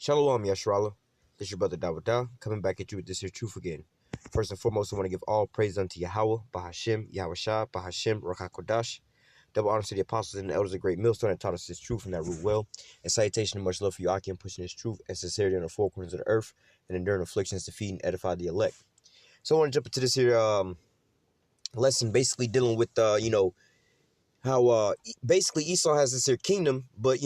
Shalom, Yashrala. This is your brother Dawada, coming back at you with this here truth again. First and foremost, I want to give all praise unto Yahawah, Bahashim, YAHAWASHI, Bahashim, Rakakodash. Double honor to the apostles and the elders of Great Millstone that taught us this truth and that rule well. And salutation and much love for you, Aki, pushing this truth and sincerity on the four corners of the earth and enduring afflictions to feed and edify the elect. So I want to jump into this here lesson, basically dealing with how basically Esau has this here kingdom, but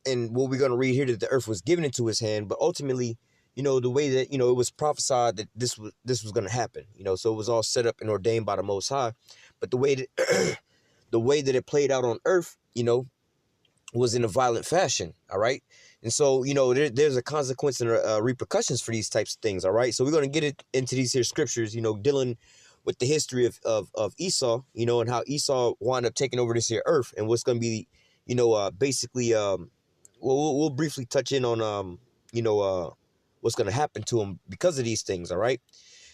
and what we're going to read here, that the earth was given into his hand, but ultimately, the way that, it was prophesied that this was going to happen, so it was all set up and ordained by the Most High. But the way that the way that it played out on earth, was in a violent fashion. All right. And so, there's a consequence and repercussions for these types of things. All right. So we're going to get into these here scriptures, dealing with the history of Esau, and how Esau wound up taking over this here earth, and what's going to be, basically, we'll briefly touch in on, what's going to happen to him because of these things. All right.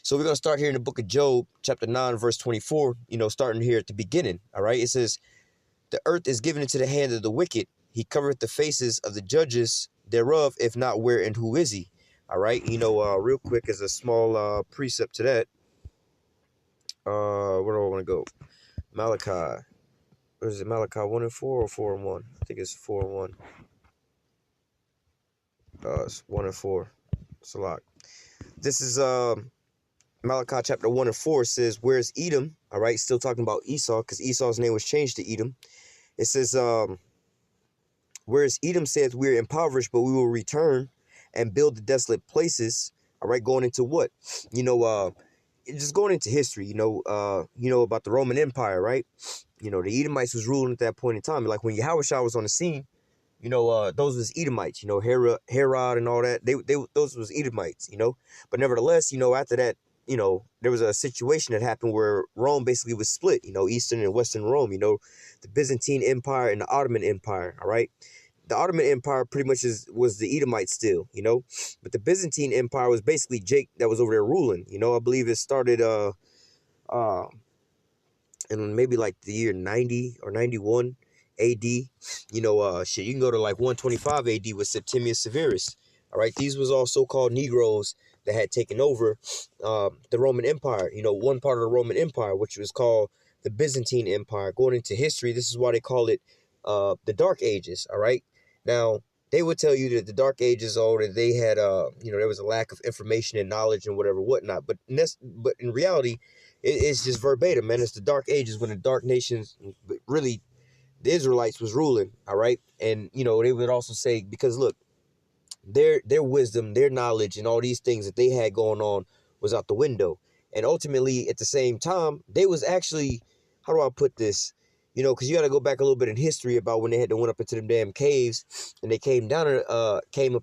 So we're going to start here in the book of Job, chapter 9, verse 24, starting here at the beginning. All right. It says, "The earth is given into the hand of the wicked. He covereth the faces of the judges thereof. If not, where and who is he?" All right. Real quick, as a small precept to that. Where do I want to go? Malachi. What is it? Malachi 1 and 4 or 4 and 1? I think it's 4 and 1. It's 1 and 4. It's a lot. This is Malachi chapter 1 and 4 says, "Where's Edom?" All right, still talking about Esau, because Esau's name was changed to Edom. It says, "Whereas Edom saith, we are impoverished, but we will return and build the desolate places." All right, going into what? Just going into history, about the Roman Empire, right? The Edomites was ruling at that point in time. Like when Yahawashi was on the scene, those was Edomites, Herod and all that. Those was Edomites, But nevertheless, after that, there was a situation that happened where Rome basically was split, Eastern and Western Rome, the Byzantine Empire and the Ottoman Empire, all right? The Ottoman Empire pretty much was the Edomites still, but the Byzantine Empire was basically Jake that was over there ruling, I believe it started in maybe like the year 90 or 91 AD, you can go to like 125 AD with Septimius Severus, all right? These was all so-called Negroes that had taken over the Roman Empire, one part of the Roman Empire, which was called the Byzantine Empire. Going into history, this is why they call it the Dark Ages, all right? Now, they would tell you that the Dark Ages, that they had, there was a lack of information and knowledge and whatnot. But in reality, it's just verbatim, man. It's the Dark Ages when the Dark Nations, really, the Israelites was ruling, all right? And, they would also say, because, look, their wisdom, their knowledge, and all these things that they had going on was out the window. And ultimately, at the same time, they was actually, how do I put this? Because you got to go back a little bit in history about when they had to went up into them damn caves, and they came up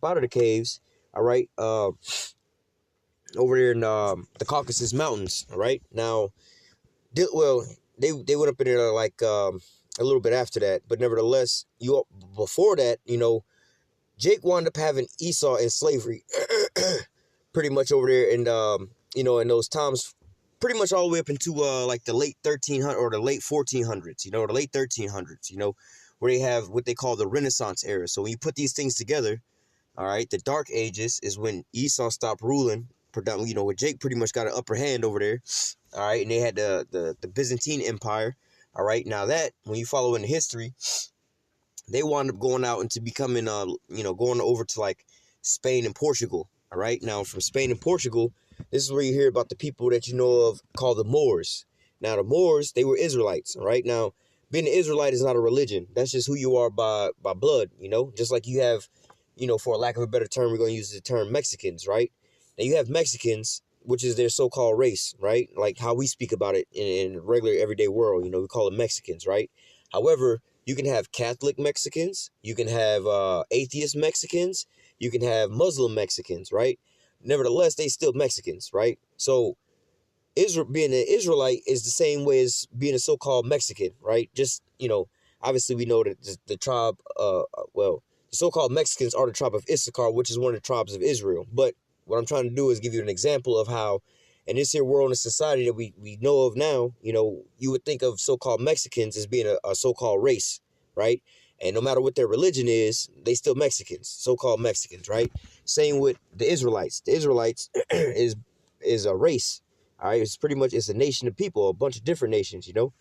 out of the caves, all right, over there in the Caucasus Mountains, all right. Now, they went up in there like a little bit after that, but nevertheless, before that, Jake wound up having Esau in slavery, pretty much over there, and in those times, pretty much all the way up into like the late 1300s or the late 1400s, the late 1300s, where they have what they call the Renaissance era. So when you put these things together, all right, the Dark Ages is when Esau stopped ruling, predominantly, where Jake pretty much got an upper hand over there, all right, and they had the Byzantine Empire, all right. Now that, when you follow in the history, they wound up going out into becoming, going over to like Spain and Portugal, all right. Now from Spain and Portugal, this is where you hear about the people that you know of called the Moors. Now, the Moors, they were Israelites, all right? Now, being an Israelite is not a religion. That's just who you are by blood, Just like you have, for a lack of a better term, we're going to use the term Mexicans, right? Now, you have Mexicans, which is their so-called race, right? Like how we speak about it in regular everyday world, we call it Mexicans, right? However, you can have Catholic Mexicans. You can have atheist Mexicans. You can have Muslim Mexicans, right? Nevertheless, they still Mexicans, right? So being an Israelite is the same way as being a so-called Mexican, right? Just, obviously we know that the tribe, the so-called Mexicans are the tribe of Issachar, which is one of the tribes of Israel. But what I'm trying to do is give you an example of how in this here world and society that we know of now, you would think of so-called Mexicans as being a so-called race, right? And no matter what their religion is, they still Mexicans, so-called Mexicans, right? Same with the Israelites. The Israelites is a race, all right? It's pretty much, it's a nation of people, a bunch of different nations, you know?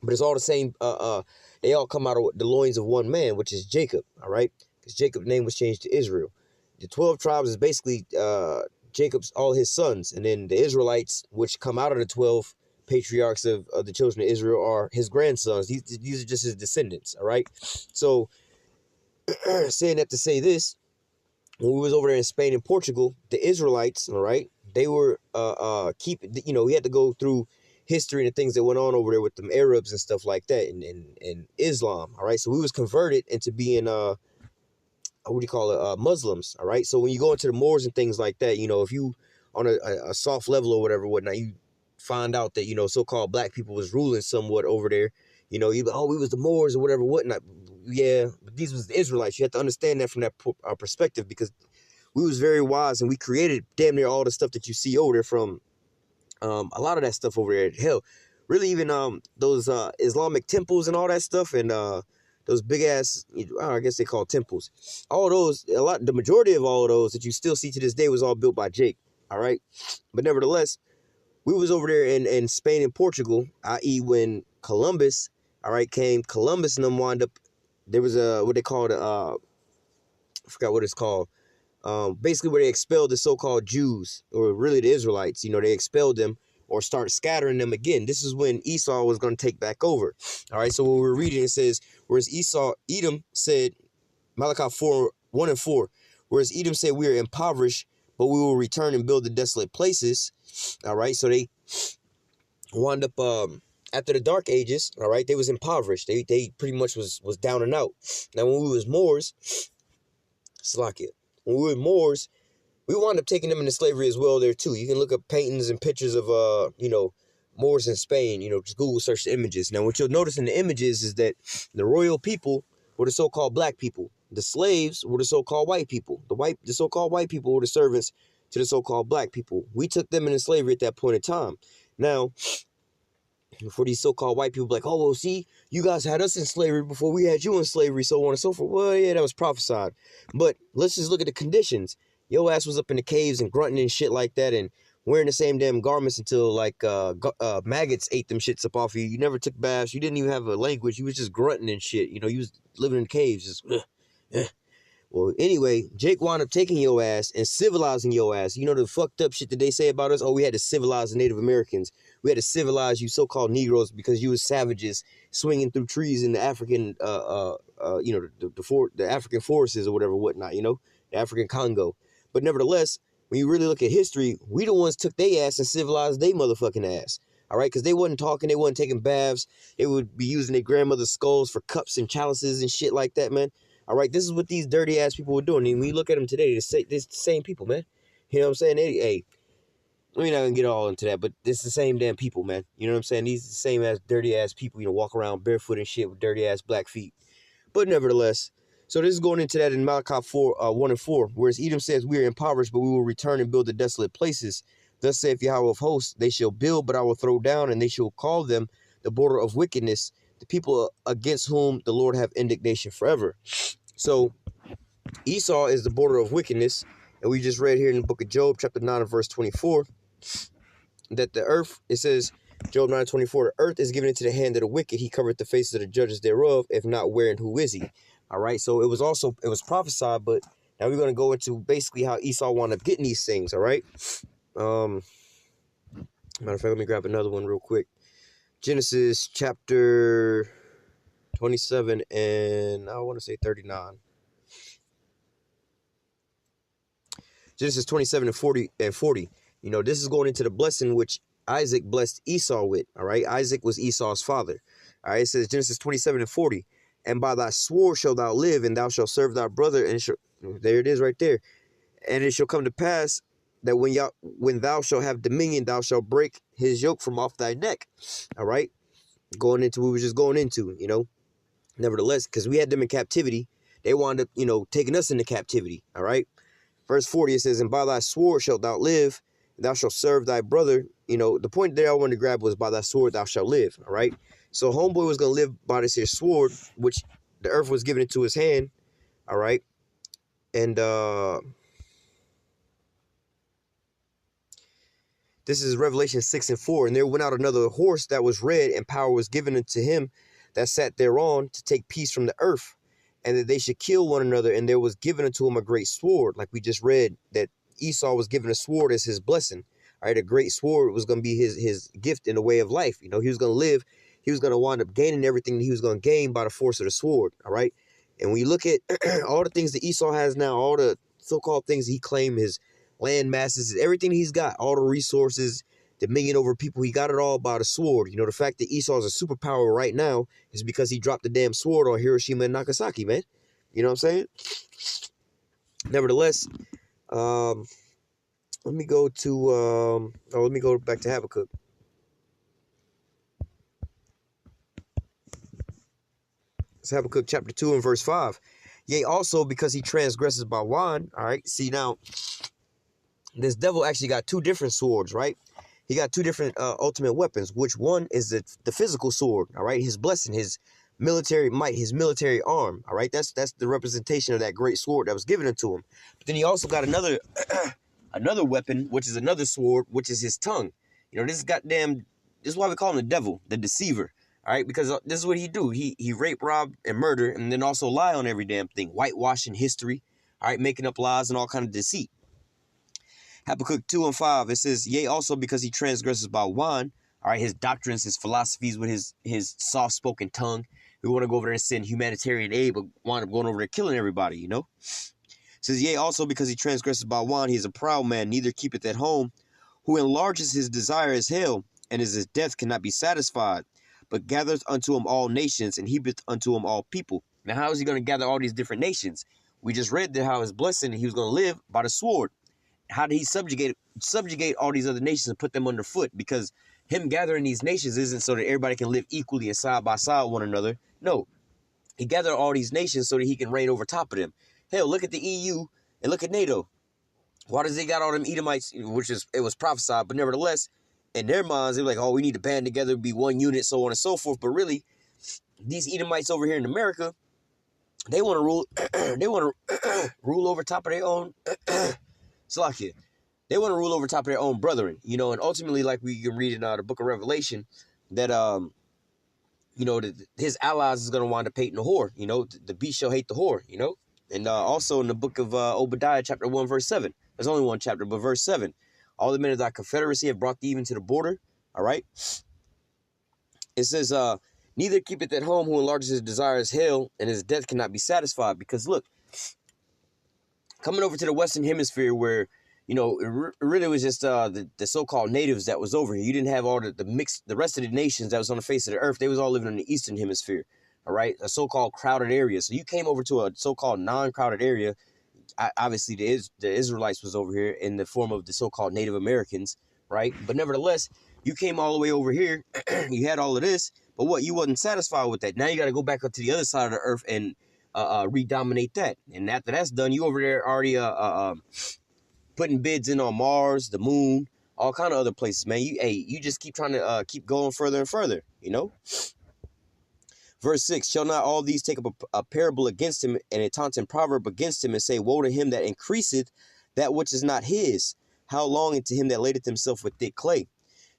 But it's all the same. They all come out of the loins of one man, which is Jacob, all right? Because Jacob's name was changed to Israel. The 12 tribes is basically Jacob's, all his sons. And then the Israelites, which come out of the 12 patriarchs of the children of Israel, are his grandsons. These are just his descendants, all right? So, saying that to say this, when we was over there in Spain and Portugal, the Israelites, all right, they were we had to go through history and the things that went on over there with them Arabs and stuff like that, and Islam, all right? So we was converted into being what do you call it, Muslims, all right? So when you go into the Moors and things like that, you know, if you on a soft level or whatnot, you find out that, you know, so-called black people was ruling somewhat over there, you know, you, oh, we was the Moors or whatnot. Yeah, but these was the Israelites. You have to understand that from that perspective, because we was very wise and we created damn near all the stuff that you see over there, from a lot of that stuff over there. Hell, really even those Islamic temples and all that stuff, and those big ass, I guess they call temples. All those, the majority of all of those that you still see to this day was all built by Jake, all right? But nevertheless, we was over there in Spain and Portugal, i.e. when Columbus, all right, came. Columbus and them wound up, there was a, what they called, I forgot what it's called. Basically where they expelled the so-called Jews, or really the Israelites, you know, they expelled them or started scattering them again. This is when Esau was going to take back over. All right, so what we're reading, it says, whereas Edom said, Malachi 4:1-4, whereas Edom said, we are impoverished, but we will return and build the desolate places. All right, so they wound up, after the Dark Ages, all right, they was impoverished. They pretty much was down and out. Now, when we was Moors, Slovakia, when we were Moors, we wound up taking them into slavery as well there too. You can look up paintings and pictures of, you know, Moors in Spain, you know, just Google search the images. Now, what you'll notice in the images is that the royal people were the so-called black people. The slaves were the so-called white people. The so-called white people were the servants to the so-called black people. We took them into slavery at that point in time. Now, for these so-called white people, like, oh, well, see, you guys had us in slavery before we had you in slavery, so on and so forth. Well, yeah, that was prophesied. But let's just look at the conditions. Your ass was up in the caves and grunting and shit like that, and wearing the same damn garments until, like, maggots ate them shits up off you. You never took baths. You didn't even have a language. You was just grunting and shit. You know, you was living in caves, just, Well, anyway, Jake wound up taking your ass and civilizing your ass. You know the fucked up shit that they say about us? Oh, we had to civilize the Native Americans. We had to civilize you so-called Negroes because you was savages swinging through trees in the African, you know, the African forests or whatever, whatnot, you know, the African Congo. But nevertheless, when you really look at history, we the ones took their ass and civilized they motherfucking ass. All right, because they wasn't talking, they wasn't taking baths. They would be using their grandmother's skulls for cups and chalices and shit like that, man. All right, this is what these dirty ass people were doing. And when you look at them today, they're the same people, man. You know what I'm saying? Hey, we're not gonna get all into that, but it's the same damn people, man. You know what I'm saying? These are the same ass dirty ass people, you know, walk around barefoot and shit with dirty ass black feet. But nevertheless, so this is going into that in Malachi 4:1-4, whereas Edom says, we are impoverished, but we will return and build the desolate places. Thus saith Yahawah of hosts, they shall build, but I will throw down, and they shall call them the border of wickedness, the people against whom the Lord have indignation forever. So Esau is the border of wickedness, and we just read here in the book of Job, chapter 9 and verse 24, that the earth, it says, Job 9:24, the earth is given into the hand of the wicked. He covered the faces of the judges thereof. If not, where and who is he? All right, so it was prophesied, but now we're going to go into basically how Esau wound up getting these things, all right? Matter of fact, let me grab another one real quick. Genesis chapter 27 and I want to say 39. Genesis 27 and 40. You know, this is going into the blessing which Isaac blessed Esau with. All right. Isaac was Esau's father. All right. It says Genesis 27 and 40. And by thy sword shalt thou live, and thou shalt serve thy brother. And there it is right there. And it shall come to pass that when thou shalt have dominion, thou shalt break his yoke from off thy neck. All right. Going into what we were just going into, you know. Nevertheless, because we had them in captivity, they wound up, you know, taking us into captivity. All right. Verse 40, it says, and by thy sword shalt thou live, and thou shalt serve thy brother. You know, the point there I wanted to grab was by thy sword thou shalt live. All right. So homeboy was going to live by this here sword, which the earth was given into his hand, all right? And this is Revelation 6:4. And there went out another horse that was red, and power was given unto him that sat thereon to take peace from the earth, and that they should kill one another. And there was given unto him a great sword, like we just read, that Esau was given a sword as his blessing. All right, a great sword was going to be his gift in the way of life. You know, he was going to live. He was going to wind up gaining everything that he was going to gain by the force of the sword. All right. And when you look at all the things that Esau has now, all the so-called things he claimed, his land masses, everything he's got, all the resources, dominion over people, he got it all by the sword. You know, the fact that Esau is a superpower right now is because he dropped the damn sword on Hiroshima and Nagasaki, man. You know what I'm saying? Nevertheless, let me go to let me go back to Habakkuk. It's Habakkuk chapter 2 and verse 5. Yea, also because he transgresses by wine. All right. See, now, this devil actually got two different swords, right? He got two different ultimate weapons, which one is the physical sword, all right? His blessing, his military might, his military arm, all right? That's the representation of that great sword that was given unto him. But then he also got another another weapon, which is another sword, which is his tongue. You know, this is why we call him the devil, the deceiver. All right, because this is what he do. He rape, rob, and murder, and then also lie on every damn thing. Whitewashing history, all right, making up lies and all kind of deceit. Habakkuk 2 and 5, it says, yea, also because he transgresses by wine, all right, his doctrines, his philosophies with his soft-spoken tongue. We want to go over there and send humanitarian aid, but wind up going over there killing everybody, you know? It says, yea, also because he transgresses by wine, he is a proud man, neither keepeth at home, who enlarges his desire as hell, and as his death cannot be satisfied, but gathereth unto him all nations, and heapeth unto him all people. Now, how is he going to gather all these different nations? We just read that how his blessing, he was going to live by the sword. How did he subjugate all these other nations and put them underfoot? Because him gathering these nations isn't so that everybody can live equally and side by side with one another. No, he gathered all these nations so that he can reign over top of them. Hell, look at the EU and look at NATO. Why does they got all them Edomites, it was prophesied, but nevertheless, in their minds, they're like, oh, we need to band together, be one unit, so on and so forth. But really, these Edomites over here in America, they want to rule. They want to rule over top of their own. Slakia. They want to rule over top of their own brethren, you know. And ultimately, like we can read in the book of Revelation, that you know, his allies is going to wind up hating the whore. You know, the beast shall hate the whore. You know, and also in the book of Obadiah, chapter 1, verse 7. There's only one chapter, but verse 7. All the men of thy confederacy have brought thee even to the border. All right. It says, neither keepeth at home who enlarges his desire as hell, and his death cannot be satisfied. Because look, coming over to the Western Hemisphere where, you know, it really was just the so-called natives that was over here. You didn't have all the rest of the nations that was on the face of the earth. They was all living in the Eastern Hemisphere. All right. A so-called crowded area. So you came over to a so-called non-crowded area. Obviously, the Israelites was over here in the form of the so-called Native Americans, right? But nevertheless, you came all the way over here. You had all of this, but what? You wasn't satisfied with that. Now you got to go back up to the other side of the earth and redominate that. And after that's done, you over there already putting bids in on Mars, the moon, all kind of other places, man. You just keep trying to keep going further and further, you know? Verse 6, shall not all these take up a parable against him and a taunting proverb against him and say, woe to him that increaseth that which is not his? How long unto him that ladeth himself with thick clay?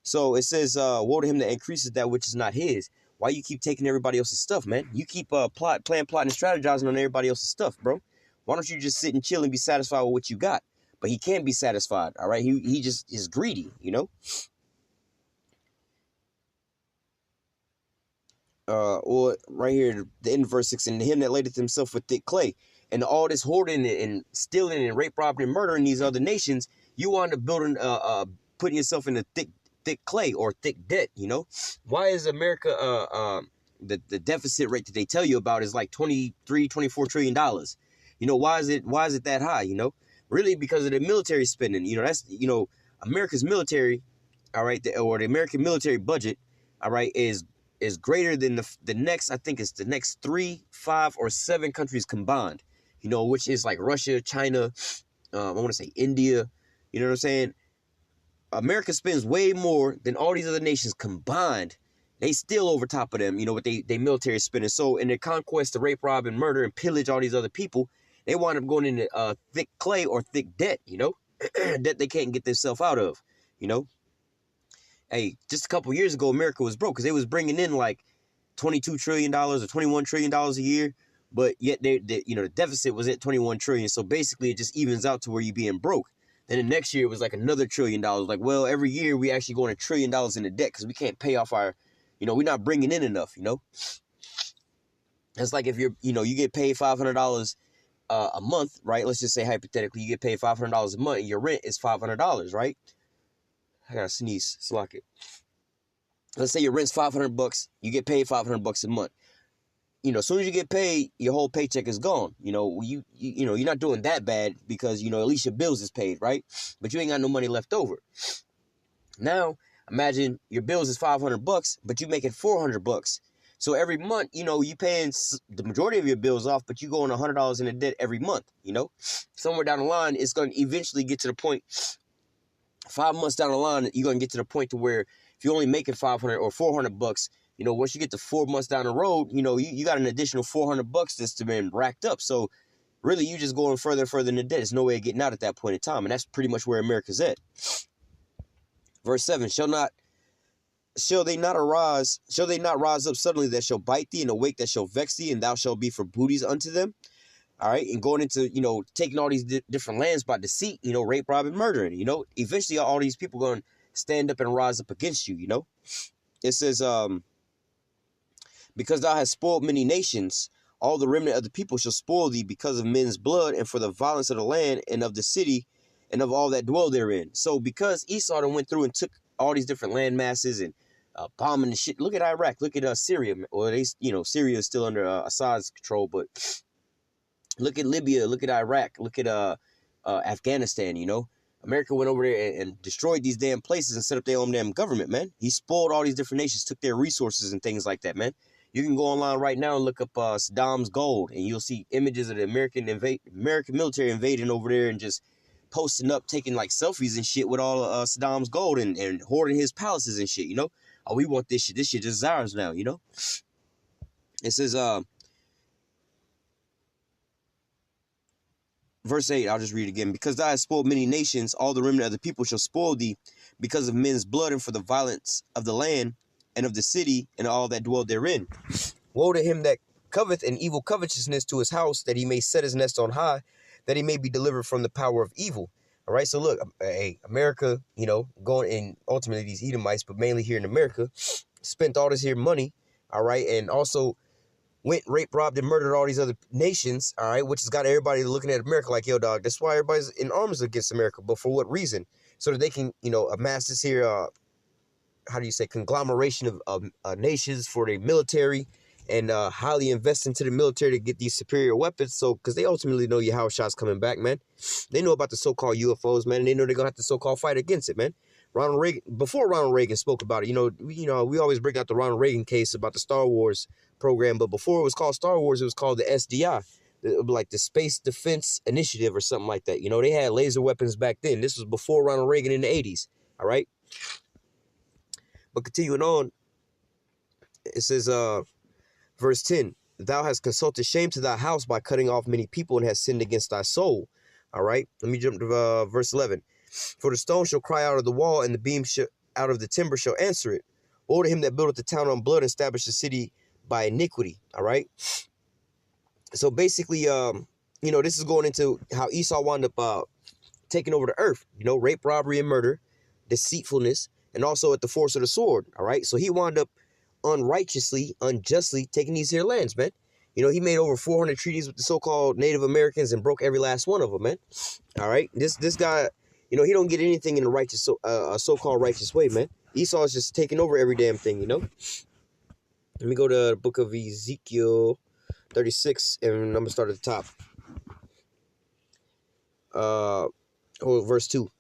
So it says, woe to him that increaseth that which is not his. Why you keep taking everybody else's stuff, man? You keep plotting, plotting, and strategizing on everybody else's stuff, bro. Why don't you just sit and chill and be satisfied with what you got? But he can't be satisfied, all right? He just is greedy, you know? Or right here, the end of verse 6, and him that ladeth himself with thick clay. And all this hoarding and stealing and rape, robbing, and murdering these other nations, you wind up building, putting yourself in a thick clay or thick debt, you know? Why is America, the deficit rate that they tell you about is like $24 trillion? You know, why is it that high, you know? Really because of the military spending. You know, that's, you know, America's military, all right, or the American military budget, all right, is greater than the next, I think it's the next 3, 5, or 7 countries combined, you know, which is like Russia, China, I want to say India, you know what I'm saying? America spends way more than all these other nations combined. they still over top of them, you know, what they military spending. So in their conquest to rape, rob, and murder and pillage all these other people, they wind up going into thick clay or thick debt, you know, that they can't get themselves out of, you know. Hey, just a couple years ago, America was broke because they was bringing in like $22 trillion or $21 trillion a year, but yet you know, the deficit was at 21 trillion. So basically, it just evens out to where you being broke. Then the next year it was like another $1 trillion. Like, well, every year we actually going $1 trillion into debt because we can't pay off our, you know, we're not bringing in enough. You know, it's like if you're, you know, you get paid $500 a month, right? Let's just say hypothetically, you get paid $500 a month, and your rent is $500, right? I gotta sneeze. Slack it. Let's say your rent's $500, you get paid $500 a month. You know, as soon as you get paid, your whole paycheck is gone. You know, you know, you're not doing that bad because, you know, at least your bills is paid, right? But you ain't got no money left over. Now, imagine your bills is $500, but you making $400. So every month, you know, you paying the majority of your bills off, but you going $100 in a debt every month. You know, somewhere down the line, it's going to eventually get to the point. 5 months down the line, you're going to get to the point to where if you're only making $500 or $400, you know, once you get to 4 months down the road, you know, you got an additional $400 that's been racked up. So really, you just going further and further in the debt. There's no way of getting out at that point in time. And that's pretty much where America's at. Verse 7, shall they not rise up suddenly that shall bite thee, and awake that shall vex thee, and thou shalt be for booties unto them? All right, and going into, you know, taking all these different lands by deceit, you know, rape, rob, and murdering, you know, eventually all these people going to stand up and rise up against you, you know. It says, because thou hast spoiled many nations, all the remnant of the people shall spoil thee because of men's blood, and for the violence of the land and of the city and of all that dwell therein. So because Esau done went through and took all these different land masses and bombing the shit. Look at Iraq. Look at Syria. Or they, you know, Syria is still under Assad's control, but look at Libya. Look at Iraq. Look at Afghanistan. You know, America went over there and destroyed these damn places and set up their own damn government. Man, he spoiled all these different nations, took their resources and things like that. Man, you can go online right now and look up Saddam's gold, and you'll see images of the American military invading over there and just posting up, taking like selfies and shit with all of Saddam's gold and hoarding his palaces and shit. You know. Oh, we want this shit. This shit is ours now, you know? It says, verse 8, I'll just read it again. Because thou hast spoiled many nations, all the remnant of the people shall spoil thee because of men's blood and for the violence of the land and of the city and all that dwell therein. Woe to him that coveteth an evil covetousness to his house, that he may set his nest on high, that he may be delivered from the power of evil. All right, so look, hey, America, you know, going in ultimately these Edomites, but mainly here in America, spent all this here money, all right, and also went, raped, robbed, and murdered all these other nations, all right, which has got everybody looking at America like, yo, dog, that's why everybody's in arms against America. But for what reason? So that they can, you know, amass this here, how do you say, conglomeration of nations for their military, and highly invest into the military to get these superior weapons. So, because they ultimately know YAHAWASHI's coming back, man. They know about the so-called UFOs, man, and they know they're going to have to so-called fight against it, man. Ronald Reagan, before Ronald Reagan spoke about it, you know, we always bring out the Ronald Reagan case about the Star Wars program, but before it was called Star Wars, it was called the SDI, like the Space Defense Initiative or something like that. You know, they had laser weapons back then. This was before Ronald Reagan in the 80s, all right? But continuing on, it says, verse 10, thou hast consulted shame to thy house by cutting off many people and hast sinned against thy soul. All right, let me jump to verse 11. For the stone shall cry out of the wall, and the beam out of the timber shall answer it. Woe to him that buildeth the town on blood and establish the city by iniquity. All right. So basically, you know, this is going into how Esau wound up taking over the earth. You know, rape, robbery, and murder, deceitfulness, and also at the force of the sword. All right. So he wound up unrighteously, unjustly taking these here lands, man. You know, he made over 400 treaties with the so-called Native Americans and broke every last one of them, man. All right. This guy, you know, he don't get anything in the righteous, so-called righteous way, man. Esau is just taking over every damn thing, you know. Let me go to the book of Ezekiel 36, and I'm going to start at the top. Verse 2.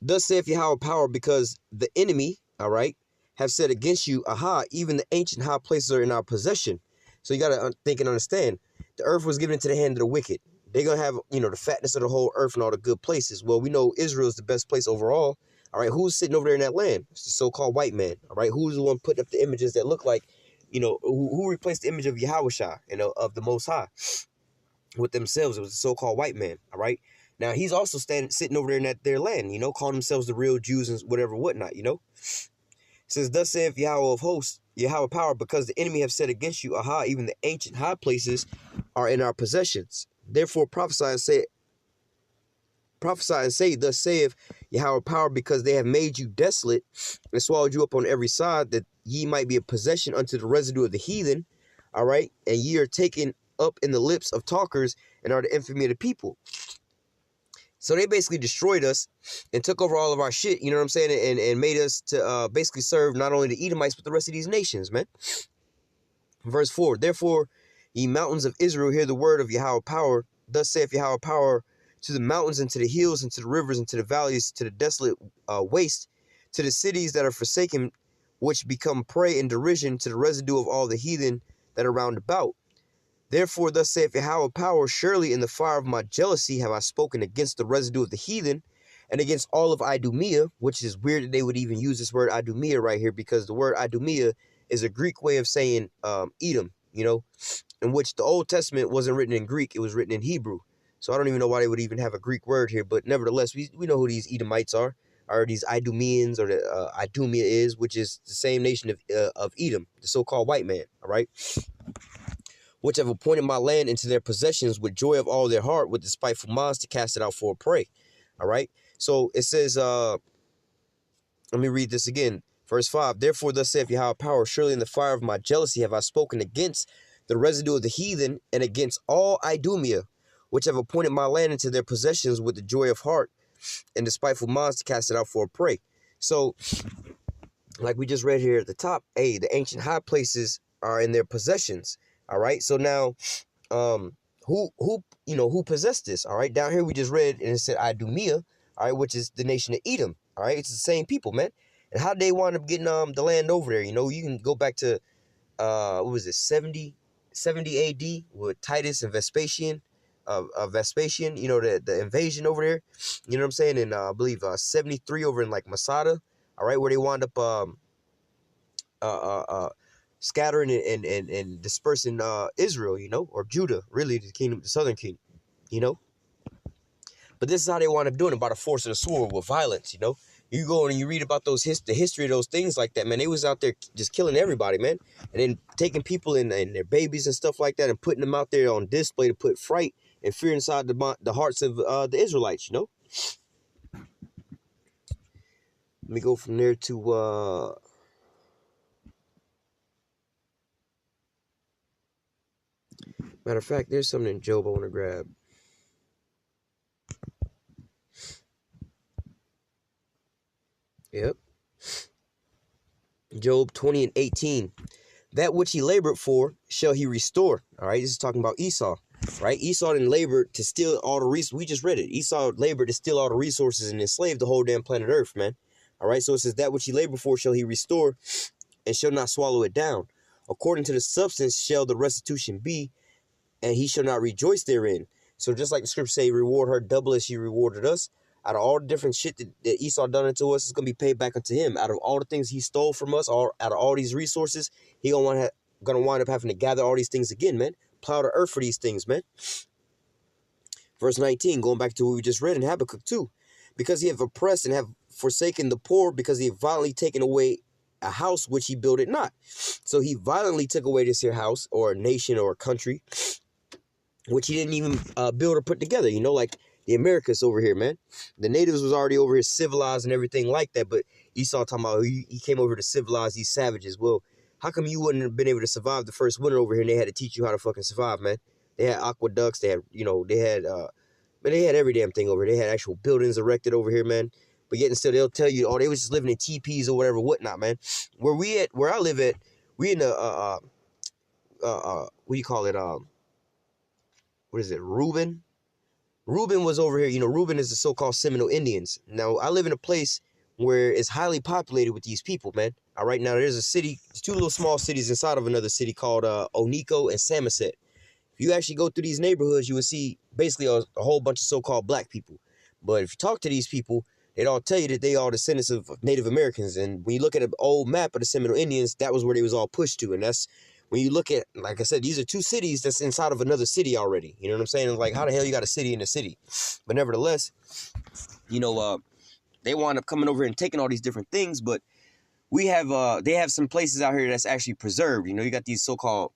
Thus saith Yahweh power, because the enemy, all right, have said against you, aha, even the ancient high places are in our possession. So you got to think and understand, the earth was given into the hand of the wicked. They're going to have, you know, the fatness of the whole earth and all the good places. Well, we know Israel is the best place overall. All right, who's sitting over there in that land? It's the so-called white man. All right, who's the one putting up the images that look like, who replaced the image of YAHAWASHI, of the Most High with themselves? It was the so-called white man. All right, now he's also sitting over there in their land, calling themselves the real Jews and whatever, whatnot, It says, thus saith Yahweh of hosts, Yahweh power, because the enemy have said against you, aha, even the ancient high places are in our possessions. Therefore prophesy and say, thus saith Yahweh power, because they have made you desolate and swallowed you up on every side, that ye might be a possession unto the residue of the heathen. All right, and ye are taken up in the lips of talkers and are the infamy of the people. So they basically destroyed us and took over all of our shit, you know what I'm saying, and made us to basically serve not only the Edomites, but the rest of these nations, man. Verse 4, therefore, ye mountains of Israel, hear the word of Yahweh power. Thus saith Yahweh power, to the mountains and to the hills and to the rivers and to the valleys, to the desolate waste, to the cities that are forsaken, which become prey and derision, to the residue of all the heathen that are round about. Therefore, thus saith Yahweh power, surely in the fire of my jealousy have I spoken against the residue of the heathen and against all of Idumea, which is weird that they would even use this word Idumea right here, because the word Idumea is a Greek way of saying Edom, in which the Old Testament wasn't written in Greek, it was written in Hebrew. So I don't even know why they would even have a Greek word here, but nevertheless, we know who these Edomites are, or these Idumeans, or the Idumea is, which is the same nation of Edom, the so-called white man, all right? Which have appointed my land into their possessions with joy of all their heart, with despiteful minds to cast it out for a prey. All right. So it says, let me read this again. Verse 5, therefore thus saith Yahweh power, surely in the fire of my jealousy have I spoken against the residue of the heathen and against all Idumea, which have appointed my land into their possessions with the joy of heart and despiteful minds to cast it out for a prey. So, like we just read here at the top, the ancient high places are in their possessions. All right, so now, who possessed this? All right, down here we just read and it said Idumea, all right, which is the nation of Edom. All right, it's the same people, man. And how did they wind up getting the land over there? You can go back to what was it, 70 AD with Titus and Vespasian, the invasion over there. You know what I'm saying? And I believe 73 over in like Masada, all right, where they wound up scattering and dispersing Israel, or Judah, really the kingdom, the southern kingdom, But this is how they wound up doing it, by the force of the sword, with violence, You go and you read about the history of those things like that, man. They was out there just killing everybody, man. And then taking people and their babies and stuff like that and putting them out there on display to put fright and fear inside the hearts of the Israelites, Let me go from there to... Matter of fact, there's something in Job I want to grab. Yep. Job 20:18. That which he labored for shall he restore. All right, this is talking about Esau. Right? Esau didn't labor to steal all the resources. We just read it. Esau labored to steal all the resources and enslave the whole damn planet Earth, man. All right, so it says, that which he labored for shall he restore and shall not swallow it down. According to the substance shall the restitution be, and he shall not rejoice therein. So just like the scripture say, reward her double as she rewarded us. Out of all the different shit that Esau done unto us, it's going to be paid back unto him. Out of all the things he stole from us, out of all these resources, he gonna wind up having to gather all these things again, man. Plow the earth for these things, man. Verse 19, going back to what we just read in Habakkuk 2. Because he have oppressed and have forsaken the poor, because he have violently taken away a house which he builded not. So he violently took away this here house, or a nation, or a country, which he didn't even build or put together, like the Americas over here, man. The natives was already over here civilized and everything like that, but Esau talking about he came over to civilize these savages. Well, how come you wouldn't have been able to survive the first winter over here and they had to teach you how to fucking survive, man? They had aqueducts, they had, they had every damn thing over here. They had actual buildings erected over here, man. But yet and still, they'll tell you, they was just living in teepees or whatever, whatnot, man. Where I live at, we in the, what do you call it, what is it, Reuben? Reuben was over here. Reuben is the so-called Seminole Indians. Now, I live in a place where it's highly populated with these people, man. All right, now there's two little small cities inside of another city called Oneiko and Samoset. If you actually go through these neighborhoods, you will see basically a whole bunch of so-called black people. But if you talk to these people, they'd all tell you that they are descendants of Native Americans. And when you look at an old map of the Seminole Indians, that was where they was all pushed to. And that's when you look at, like I said, these are two cities that's inside of another city already. You know what I'm saying? Like, how the hell you got a city in a city? But nevertheless, you know, they wind up coming over here and taking all these different things. But we have, they have some places out here that's actually preserved. You know, you got these so-called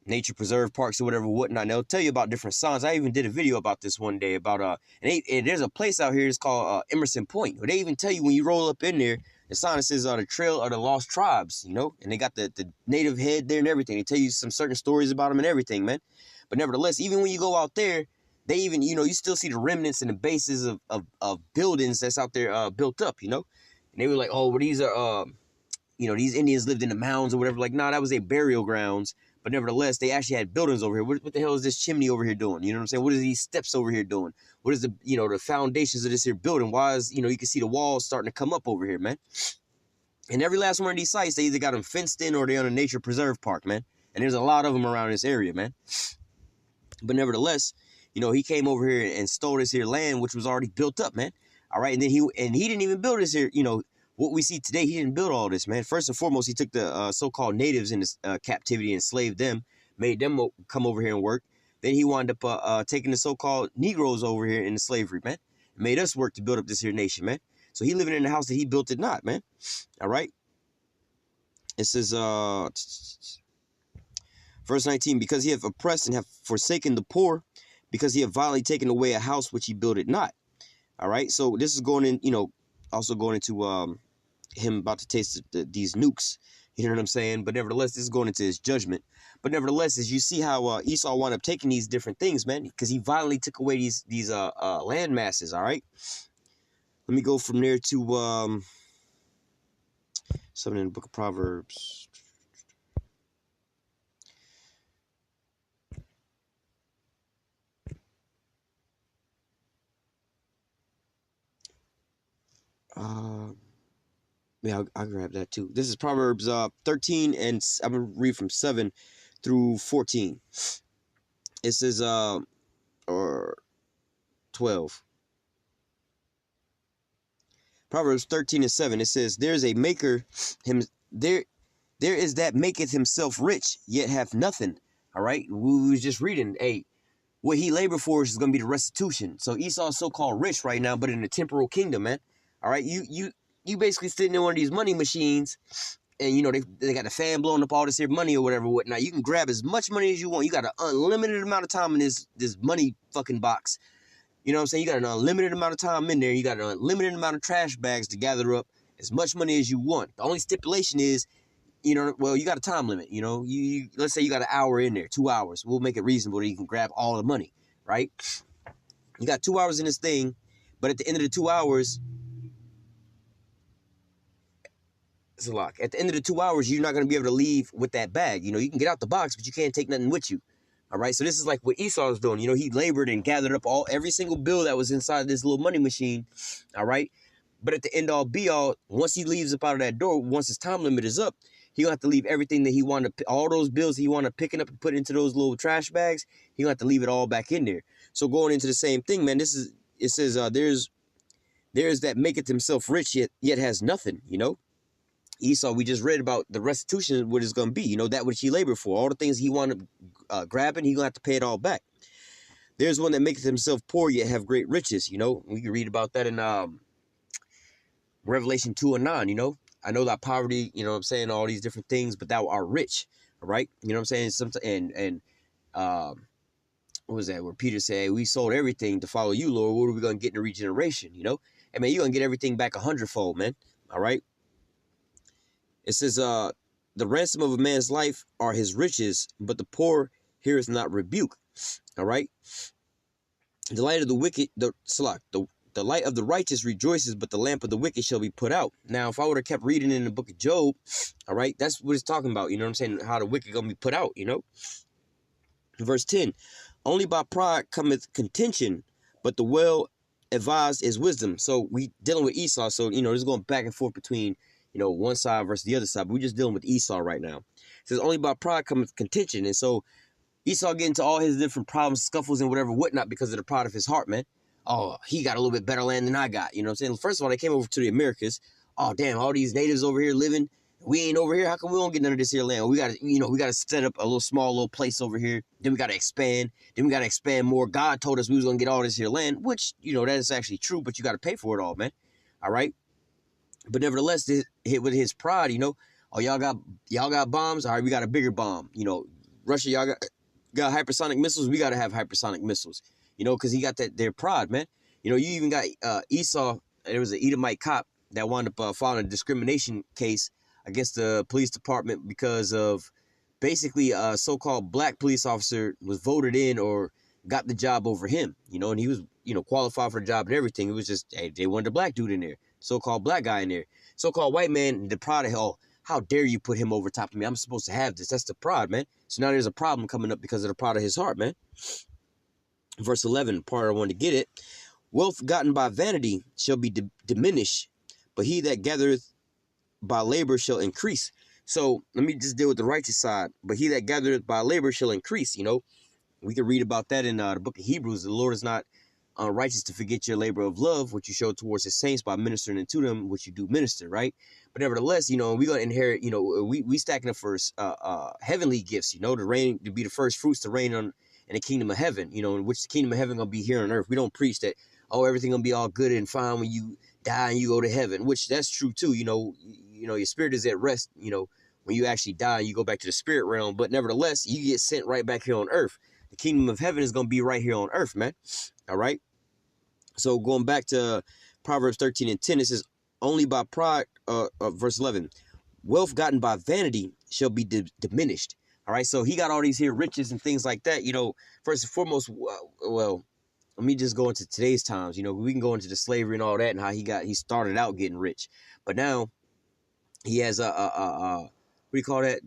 nature preserve parks or whatever, whatnot. And they'll tell you about different signs. I even did a video about this one day about, and there's a place out here, it's called Emerson Point. Where they even tell you when you roll up in there, the sign says the Trail of the Lost Tribes, you know, and they got the native head there and everything. They tell you some certain stories about them and everything, man. But nevertheless, even when you go out there, they even, you know, you still see the remnants and the bases of buildings that's out there built up, you know. And they were like, oh, well, these are, you know, these Indians lived in the mounds or whatever. Like, nah, that was their burial grounds. But nevertheless, they actually had buildings over here. What the hell is this chimney over here doing? You know what I'm saying? What is these steps over here doing? What is the, you know, the foundations of this here building? Why is, you know, you can see the walls starting to come up over here, man. And every last one of these sites, they either got them fenced in or they're on a nature preserve park, man. And there's a lot of them around this area, man. But nevertheless, you know, he came over here and stole this here land, which was already built up, man. All right. And then he didn't even build this here, you know. What we see today, he didn't build all this, man. First and foremost, he took the so-called natives into captivity and enslaved them, made them come over here and work. Then he wound up taking the so-called Negroes over here into slavery, man. Made us work to build up this here nation, man. So he living in the house that he built it not, man. All right. It says, verse 19, because he have oppressed and have forsaken the poor, because he have violently taken away a house which he built it not. All right. So this is going in, you know, also going into him about to taste these nukes, you know what I'm saying? But nevertheless, this is going into his judgment. But nevertheless, as you see how Esau wound up taking these different things, man, because he violently took away these land masses. All right, let me go from there to something in the book of Proverbs. Yeah, I'll grab that too. This is Proverbs 13, and I'm going to read from 7 through 14. It says, or 12. Proverbs 13 and 7. It says, there is a maker, there is that maketh himself rich, yet hath nothing. All right, we was just reading, hey, what he labored for is going to be the restitution. So Esau is so-called rich right now, but in the temporal kingdom, man. All right, you basically sitting in one of these money machines, and you know they got the fan blowing up all this here money or whatever, whatnot. You can grab as much money as you want. You got an unlimited amount of time in this money fucking box. You know what I'm saying? You got an unlimited amount of time in there. You got an unlimited amount of trash bags to gather up as much money as you want. The only stipulation is, you know, well, you got a time limit. You know, you let's say you got an hour in there, 2 hours. We'll make it reasonable that you can grab all the money, right? You got 2 hours in this thing, but at the end of the 2 hours. It's a lock. At the end of the 2 hours, you're not going to be able to leave with that bag. You know, you can get out the box, but you can't take nothing with you. All right. So this is like what Esau was doing. You know, he labored and gathered up every single bill that was inside this little money machine. All right. But at the end all be all, once he leaves up out of that door, once his time limit is up, he'll have to leave everything that he wanted, all those bills he wanted picking up and put into those little trash bags. He'll have to leave it all back in there. So going into the same thing, man, it says, there's that maketh himself rich, yet has nothing, you know. Esau, we just read about the restitution, what it's going to be, you know, that which he labored for. All the things he wanted grabbing, he's going to have to pay it all back. There's one that maketh himself poor, yet have great riches, you know. We can read about that in Revelation 2 and 9, you know. I know that poverty, you know what I'm saying, all these different things, but thou art rich, all right? You know what I'm saying? And what was that, where Peter said, hey, we sold everything to follow you, Lord. What are we going to get in the regeneration, you know? And, man, you're going to get everything back 100-fold, man, all right? It says, the ransom of a man's life are his riches, but the poor heareth not rebuke. All right. The light of the wicked, the light of the righteous rejoices, but the lamp of the wicked shall be put out. Now, if I would have kept reading in the book of Job, all right, that's what it's talking about. You know what I'm saying? How the wicked gonna be put out, you know? Verse 10, only by pride cometh contention, but the well advised is wisdom. So we dealing with Esau. So, you know, this is going back and forth between, you know, one side versus the other side. But we're just dealing with Esau right now. It says only by pride cometh contention. And so Esau get into all his different problems, scuffles, and whatever, whatnot, because of the pride of his heart, man. oh, he got a little bit better land than I got. You know what I'm saying? First of all, they came over to the Americas. Oh, damn, all these natives over here living. We ain't over here. How come we don't get none of this here land? We got to, we got to set up a little small little place over here. Then we got to expand. Then we got to expand more. God told us we was going to get all this here land, which, that is actually true, but you got to pay for it all, man. All right. But nevertheless, hit with his pride, oh, y'all got bombs. All right, we got a bigger bomb. Russia, y'all got hypersonic missiles. We got to have hypersonic missiles, because he got their pride, man. You even got Esau. There was an Edomite cop that wound up filing a discrimination case against the police department because of basically a so-called black police officer was voted in or got the job over him, and he was, qualified for the job and everything. It was just, hey, they wanted a black dude in there, so-called black guy in there. So-called white man, the pride of hell, how dare you put him over top of me? I'm supposed to have this. That's the pride, man. So now there's a problem coming up because of the pride of his heart, man. Verse 11, part I wanted to get it. Wealth gotten by vanity shall be diminished, but he that gathereth by labor shall increase. So let me just deal with the righteous side. But he that gathereth by labor shall increase. We can read about that in the book of Hebrews. The Lord is not righteous to forget your labor of love, which you show towards his saints by ministering unto them, which you do minister, right? But nevertheless, we're going to inherit, we stacking up for heavenly gifts, to be the first fruits to reign in the kingdom of heaven, in which the kingdom of heaven going to be here on earth. We don't preach that, oh, everything going to be all good and fine when you die and you go to heaven, which that's true too. Your spirit is at rest, when you actually die, you go back to the spirit realm. But nevertheless, you get sent right back here on earth. The kingdom of heaven is going to be right here on earth, man. All right. So going back to Proverbs 13 and 10, it says, only by pride, verse 11, wealth gotten by vanity shall be diminished. All right. So he got all these here riches and things like that. First and foremost, well, let me just go into today's times. We can go into the slavery and all that and how he started out getting rich. But now he has what do you call that?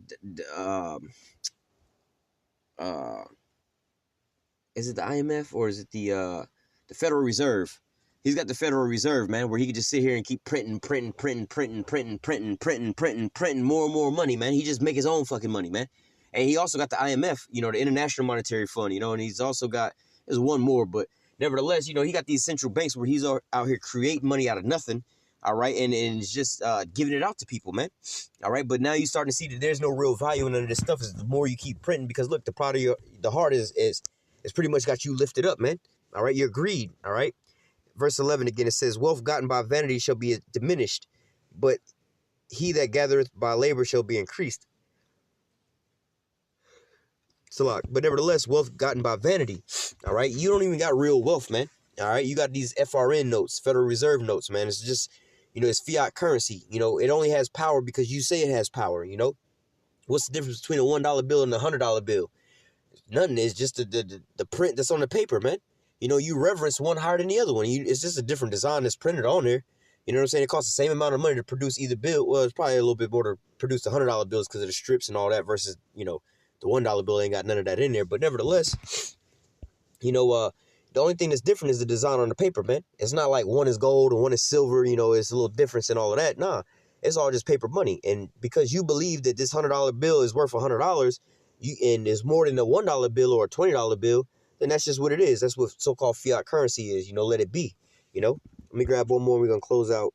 Is it the IMF or is it the Federal Reserve? He's got the Federal Reserve, man, where he can just sit here and keep printing more and more money, man. He just make his own fucking money, man. And he also got the IMF, the International Monetary Fund, and he's also got, there's one more, but nevertheless, he got these central banks where he's out here creating money out of nothing, all right, and it's just giving it out to people, man, all right. But now you're starting to see that there's no real value in none of this stuff. Is the more you keep printing, because look, the pride of the heart is pretty much got you lifted up, man, all right. Your greed, all right. Verse 11 again, it says, wealth gotten by vanity shall be diminished, but he that gathereth by labor shall be increased. But nevertheless, wealth gotten by vanity, all right. You don't even got real wealth, man, all right. You got these FRN notes, Federal Reserve notes, man. It's just, it's fiat currency. It only has power because you say it has power. What's the difference between a $1 bill and a $100 bill? Nothing. It's just the print that's on the paper, man. You reverence one higher than the other one. It's just a different design that's printed on there. You know what I'm saying? It costs the same amount of money to produce either bill. Well, it's probably a little bit more to produce the $100 bills because of the strips and all that versus, the $1 bill ain't got none of that in there. But nevertheless, the only thing that's different is the design on the paper, man. It's not like one is gold and one is silver. It's a little difference and all of that. Nah, it's all just paper money. And because you believe that this $100 bill is worth $100, and is more than a $1 bill or a $20 bill, then that's just what it is. That's what so-called fiat currency is. Let it be. Let me grab one more. We're gonna close out.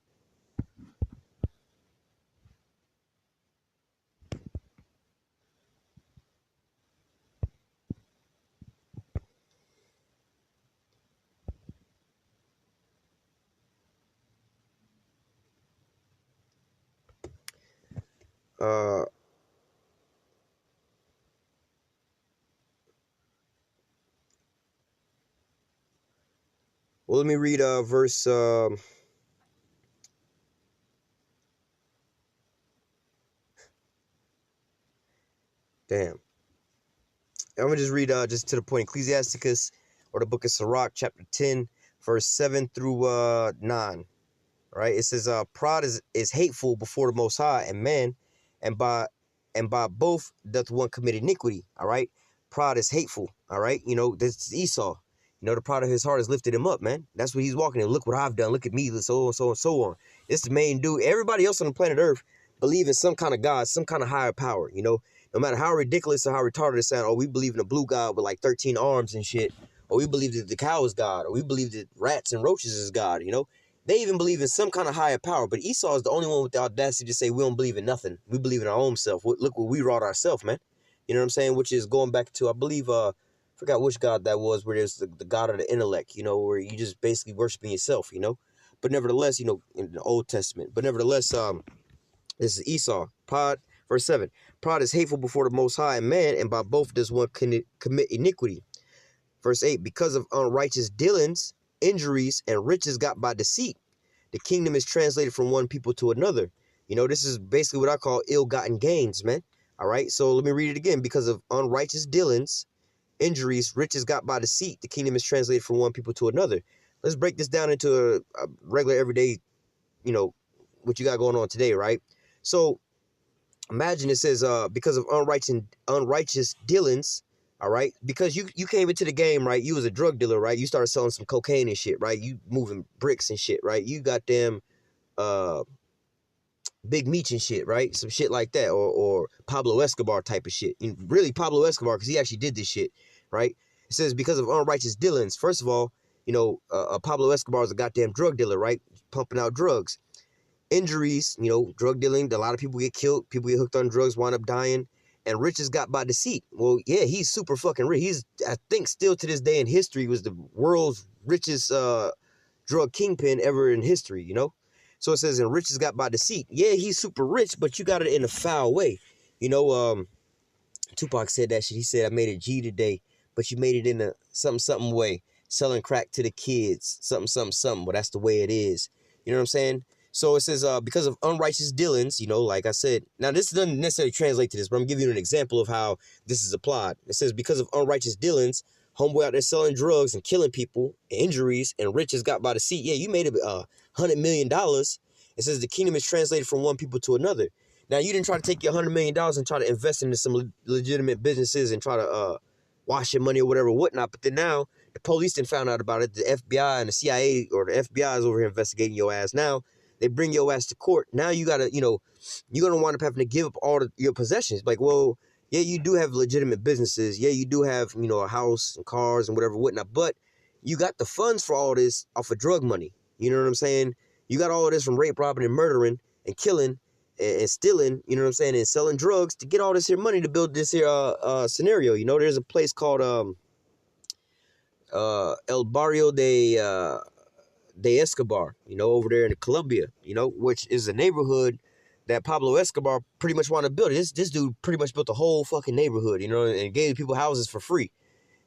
Well, let me read verse. Damn. I'm gonna just read just to the point. Ecclesiasticus, or the book of Sirach, chapter 10, verse 7 through 9. Right? It says, pride is hateful before the Most High and man, and by both doth one commit iniquity. All right. Pride is hateful. All right. This is Esau. The pride of his heart has lifted him up, man. That's what he's walking in. Look what I've done. Look at me. So on, so on, so on. This is the main dude. Everybody else on the planet Earth believe in some kind of God, some kind of higher power. No matter how ridiculous or how retarded it sounds. Oh, we believe in a blue God with like 13 arms and shit. or we believe that the cow is God, or we believe that rats and roaches is God, you know. They even believe in some kind of higher power, but Esau is the only one with the audacity to say we don't believe in nothing. We believe in our own self. Look what we wrought ourselves, man. You know what I'm saying? Which is going back to, I believe, forgot which God that was, where there's the God of the intellect, you know, where you just basically worshiping yourself, you know. But nevertheless, you know, in the Old Testament. But nevertheless, this is Esau. Pride, verse 7. Pride is hateful before the Most High and man, and by both does one commit iniquity. Verse 8. Because of unrighteous dealings, injuries, and riches got by deceit, the kingdom is translated from one people to another. You know, this is basically what I call ill-gotten gains, man. All right, so let me read it again. Because of unrighteous dealings, injuries, riches got by deceit, the kingdom is translated from one people to another. Let's break this down into a regular, everyday, you know, what you got going on today, right? So imagine it says, because of unrighteous dealings, all right, because you came into the game, right? You was a drug dealer, right? You started selling some cocaine and shit, right? You moving bricks and shit, right? You got them Big Meech and shit, right? Some shit like that, or Pablo Escobar type of shit. And really Pablo Escobar, because he actually did this shit, right? It says because of unrighteous dealings. First of all, you know, Pablo Escobar is a goddamn drug dealer, right? Pumping out drugs. Injuries, you know, drug dealing. A lot of people get killed. People get hooked on drugs, wind up dying. And riches got by deceit. Well, yeah, he's super fucking rich. He's, I think, still to this day in history, was the world's richest drug kingpin ever in history, you know? So it says, and riches got by deceit. Yeah, he's super rich, but you got it in a foul way. You know, Tupac said that shit. He said, I made a G today, but you made it in a something way. Selling crack to the kids. Something. Well, that's the way it is. You know what I'm saying? So it says, because of unrighteous dealings, you know, like I said, now this doesn't necessarily translate to this, but I'm giving you an example of how this is applied. It says, because of unrighteous dealings, homeboy out there selling drugs and killing people, injuries, and riches got by deceit. Yeah, you made $100 million. It says the kingdom is translated from one people to another. Now, you didn't try to take your $100 million and try to invest into some legitimate businesses and try to wash your money or whatever, whatnot. But then now, the police didn't found out about it. The FBI and the CIA, or the FBI, is over here investigating your ass. Now, they bring your ass to court. Now you got to, you know, you're going to wind up having to give up all your possessions. Like, well, yeah, you do have legitimate businesses. Yeah, you do have, you know, a house and cars and whatever, whatnot. But you got the funds for all this off of drug money. You know what I'm saying? You got all of this from rape, robbing, and murdering, and killing, and stealing, you know what I'm saying, and selling drugs to get all this here money to build this here scenario. You know, there's a place called El Barrio de Escobar, you know, over there in Colombia, you know, which is a neighborhood that Pablo Escobar pretty much wanted to build. This dude pretty much built the whole fucking neighborhood, you know, and gave people houses for free.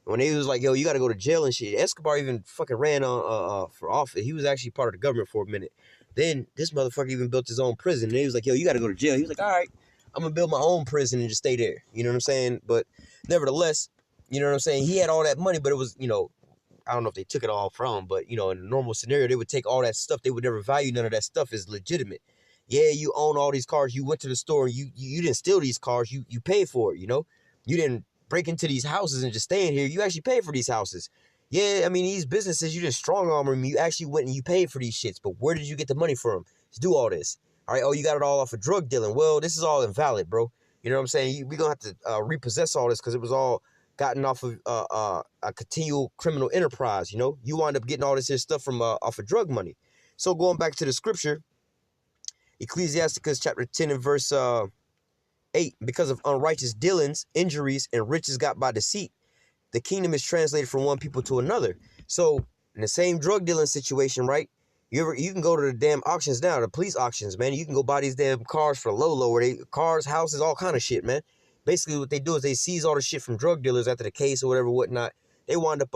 When he was like, yo, you got to go to jail and shit, Escobar even fucking ran for office. He was actually part of the government for a minute. Then this motherfucker even built his own prison. And he was like, yo, you got to go to jail. He was like, all right, I'm going to build my own prison and just stay there. You know what I'm saying? But nevertheless, you know what I'm saying? He had all that money, but it was, you know, I don't know if they took it all from, but, you know, in a normal scenario, they would take all that stuff. They would never value none of that stuff as legitimate. Yeah, you own all these cars. You went to the store and you didn't steal these cars. You paid for it, you know? You didn't break into these houses and just stay in here. You actually paid for these houses. Yeah, I mean, these businesses, you didn't strong arm them. You actually went and you paid for these shits. But where did you get the money from to do all this? All right, oh, you got it all off of drug dealing. Well, this is all invalid, bro. You know what I'm saying? We're going to have to repossess all this because it was all gotten off of a continual criminal enterprise, you know? You wind up getting all this here stuff from off of drug money. So going back to the scripture, Ecclesiasticus chapter 10 and verse 8, because of unrighteous dealings, injuries, and riches got by deceit, the kingdom is translated from one people to another. So in the same drug dealing situation, right? You can go to the damn auctions now, the police auctions, man. You can go buy these damn cars for low, where cars, houses, all kind of shit, man. Basically, what they do is they seize all the shit from drug dealers after the case or whatever, whatnot. They wind up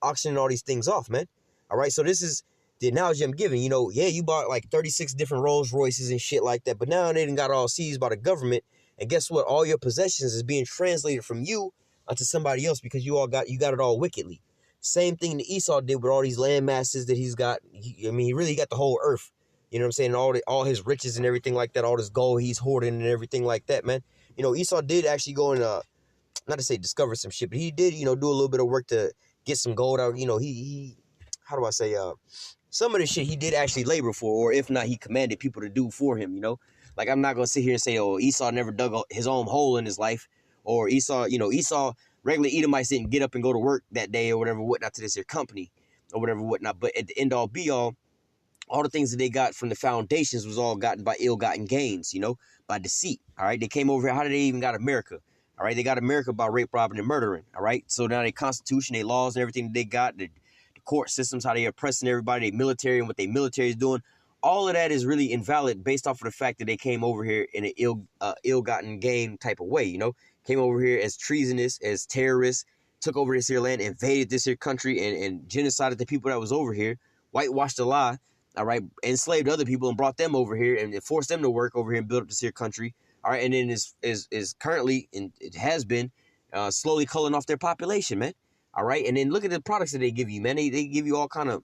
auctioning all these things off, man. All right, so this is the analogy I'm giving. You know, yeah, you bought like 36 different Rolls Royces and shit like that, but now they done got all seized by the government. And guess what? All your possessions is being translated from you onto somebody else because you got it all wickedly. Same thing that Esau did with all these land masses that he's got. I mean, he really got the whole earth. You know what I'm saying? All his riches and everything like that, all this gold he's hoarding and everything like that, man. You know, Esau did actually go and, not to say discover some shit, but he did, you know, do a little bit of work to get some gold out. You know, he how do I say, some of the shit he did actually labor for, or if not, he commanded people to do for him, you know? Like, I'm not going to sit here and say, oh, Esau never dug his own hole in his life, or Esau, you know, Esau Regular Edomites didn't get up and go to work that day or whatever, whatnot, to this here company or whatever, whatnot. But at the end all be all the things that they got from the foundations was all gotten by ill-gotten gains, by deceit. All right, they came over here. How did they even got America? All right, they got America by rape, robbing, and murdering. All right, so now their constitution, their laws, and everything that they got, the court systems, how they oppressing everybody, their military, and what their military is doing. All of that is really invalid based off of the fact that they came over here in an ill-gotten gain type of way. Came over here as treasonous, as terrorists, took over this here land, invaded this here country, and genocided the people that was over here, whitewashed the lie. All right, enslaved other people and brought them over here and forced them to work over here and build up this here country. All right, and then is currently, and it has been, slowly culling off their population, man. All right, and then look at the products that they give you, man. They give you all kind of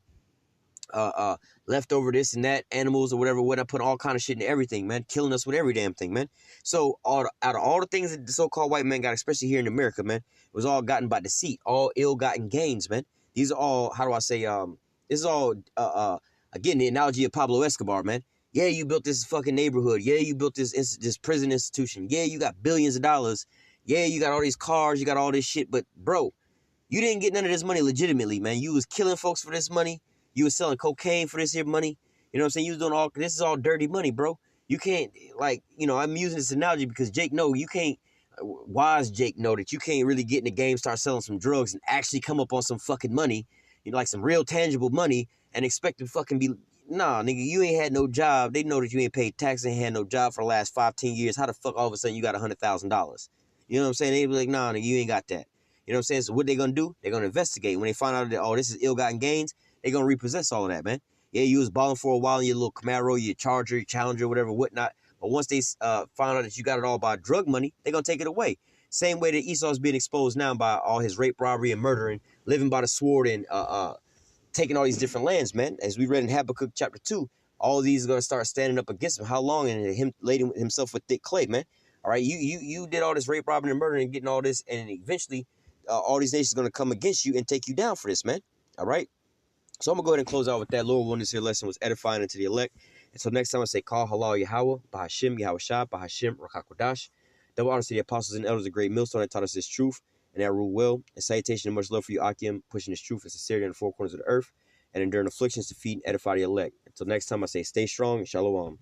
leftover this and that, animals or whatever, put all kind of shit in everything, man, killing us with every damn thing, man. So out of all the things that the so-called white man got, especially here in America, man, it was all gotten by deceit, all ill-gotten gains, man. These are all, how do I say, this is all again, the analogy of Pablo Escobar, man. Yeah, you built this fucking neighborhood. Yeah, you built this prison institution. Yeah, you got billions of dollars. Yeah, you got all these cars. You got all this shit. But, bro, you didn't get none of this money legitimately, man. You was killing folks for this money. You was selling cocaine for this here money. You know what I'm saying? You was doing all, this is all dirty money, bro. You can't, like, I'm using this analogy because Jake know you can't, wise Jake know that you can't really get in the game, start selling some drugs and actually come up on some fucking money, like some real tangible money, and expect to fucking be, nah, nigga, you ain't had no job. They know that you ain't paid tax and had no job for the last 15 years. How the fuck all of a sudden you got $100,000? You know what I'm saying? They be like, nah, nigga, you ain't got that. You know what I'm saying? So what they gonna do? They're gonna investigate. When they find out that, oh, this is ill-gotten gains, they gonna repossess all of that, man. Yeah, you was balling for a while in your little Camaro, your Charger, your Challenger, whatever, whatnot. But once they find out that you got it all by drug money, they gonna take it away. Same way that Esau's being exposed now by all his rape, robbery, and murdering, living by the sword, and taking all these different lands, man. As we read in Habakkuk chapter 2, all of these are going to start standing up against him. How long? And him laden himself with thick clay, man. All right, you did all this rape, robbing, and murdering, and getting all this, and eventually all these nations are going to come against you and take you down for this, man. All right? So I'm going to go ahead and close out with that. Lord willing, this here lesson was edifying unto the elect. Until next time, I say, call halal Yahawah, Bahashim, YAHAWASHI, Bahashim, Rakakwadash. Double honors to the apostles and elders of great millstone that taught us this truth, and that rule well. And salutation and much love for you, Akim, pushing this truth and sincerity in the four corners of the earth, and enduring afflictions to feed and edify the elect. Until next time, I say, stay strong and shalom.